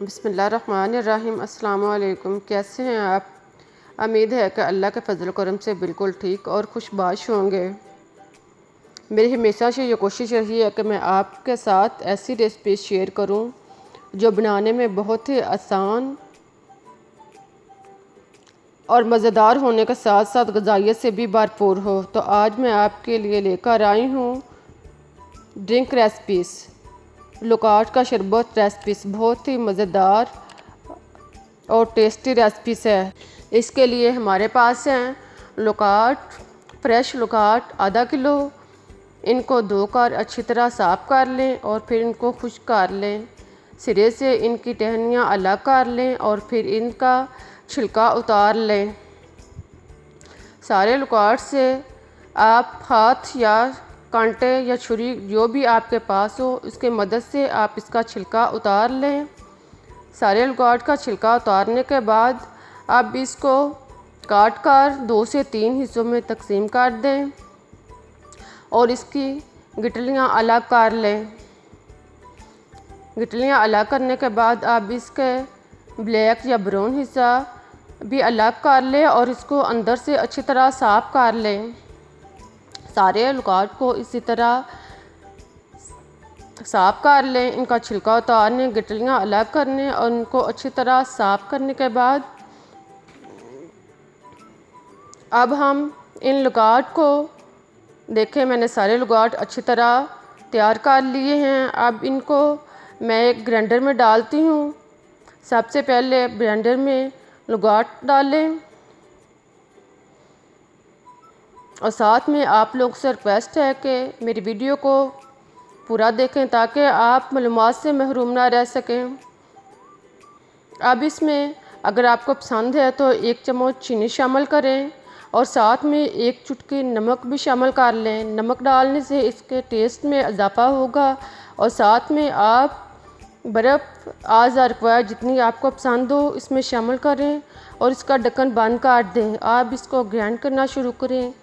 बिस्मिल्लाहिर्रहमानिर्रहीम। अस्सलाम वालेकुम। कैसे हैं आप? उम्मीद है कि अल्लाह के फजल करम से बिल्कुल ठीक और खुशबाश होंगे। मेरी हमेशा से ये कोशिश रही है कि मैं आपके साथ ऐसी रेसिपी शेयर करूं जो बनाने में बहुत ही आसान और मज़ेदार होने के साथ साथ ग़िज़ाइयत से भी भरपूर हो। तो आज मैं आपके लिए लेकर आई हूँ ड्रिंक रेसिपीज़, लुकाट का शरबत रेसिपीज़। बहुत ही मज़ेदार और टेस्टी रेसिपीज़ है। इसके लिए हमारे पास हैं लुकाट, फ्रेश लुकाट आधा किलो। इनको धोकर अच्छी तरह साफ़ कर लें और फिर इनको खुश्क कर लें। सिरे से इनकी टहनियाँ अलग कर लें और फिर इनका छिलका उतार लें। सारे लुकाट से आप हाथ या कांटे या छुरी जो भी आपके पास हो उसके मदद से आप इसका छिलका उतार लें। सारे लुकाट का छिलका उतारने के बाद आप इसको काट कर 2 से 3 हिस्सों में तकसीम कर दें और इसकी गिटलियाँ अलग कर लें। गिटलियाँ अलग करने के बाद आप इसके ब्लैक या ब्राउन हिस्सा भी अलग कर लें और इसको अंदर से अच्छी तरह साफ़ कर लें। सारे लुकाट को इसी तरह साफ़ कर लें। इनका छिलका उतारने, गिटलियाँ अलग करने और इनको अच्छी तरह साफ़ करने के बाद अब हम इन लुकाट को देखें, मैंने सारे लुकाट अच्छी तरह तैयार कर लिए हैं। अब इनको मैं एक ग्राइंडर में डालती हूँ। सबसे पहले ग्राइंडर में लुकाट डालें और साथ में आप लोग से रिक्वेस्ट है कि मेरी वीडियो को पूरा देखें ताकि आप मालूमात से महरूम ना रह सकें। अब इसमें अगर आपको पसंद है तो 1 चम्मच चीनी शामिल करें और साथ में 1 चुटकी नमक भी शामिल कर लें। नमक डालने से इसके टेस्ट में इजाफ़ा होगा और साथ में आप बर्फ़ आज रिक्वायर जितनी आपको पसंद हो इसमें शामिल करें और इसका ढक्कन बंद कर दें। आप इसको ग्राइंड करना शुरू करें।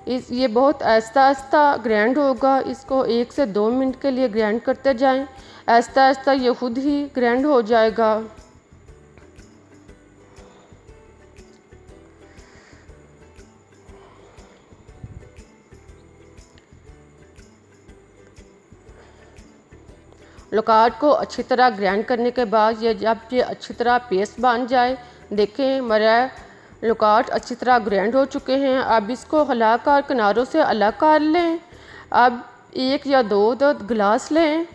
ये बहुत आहिस्ता आहिस्ता ग्राइंड होगा। इसको 1 से 2 मिनट के लिए ग्राइंड करते जाएं। आहिस्ता आहिस्ता ये खुद ही ग्राइंड हो जाएगा। लुकाट को अच्छी तरह ग्राइंड करने के बाद जब ये अच्छी तरह पेस्ट बन जाए, देखें मेरा लुकाट अच्छी तरह ग्राइंड हो चुके हैं। अब इसको हिलाकर किनारों से अलग कर लें। अब 1 या 2 गिलास लें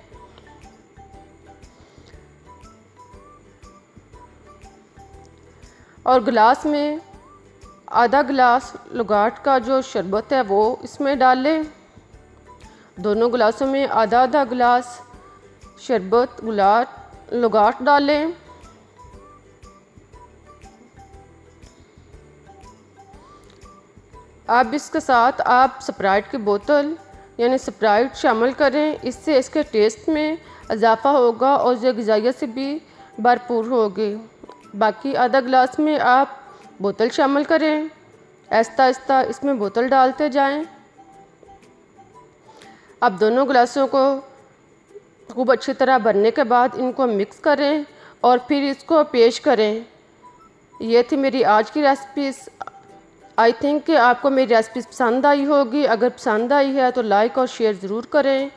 और गिलास में आधा गिलास लुकाट का जो शरबत है वो इसमें डालें। दोनों गिलासों में आधा आधा गिलास शरबत लुकाट डालें। अब इसके साथ आप स्प्राइट की बोतल यानी स्प्राइट शामिल करें। इससे इसके टेस्ट में इजाफ़ा होगा और ये ग़िज़ाइयत से भी भरपूर होगी। बाकी आधा गिलास में आप बोतल शामिल करें। आहिस्ता आहिस्ता इसमें बोतल डालते जाएं। अब दोनों गिलासों को खूब अच्छी तरह भरने के बाद इनको मिक्स करें और फिर इसको पेश करें। ये थी मेरी आज की रेसिपीज़। आई थिंक कि आपको मेरी रेसिपीज़ पसंद आई होगी। अगर पसंद आई है तो लाइक और शेयर ज़रूर करें।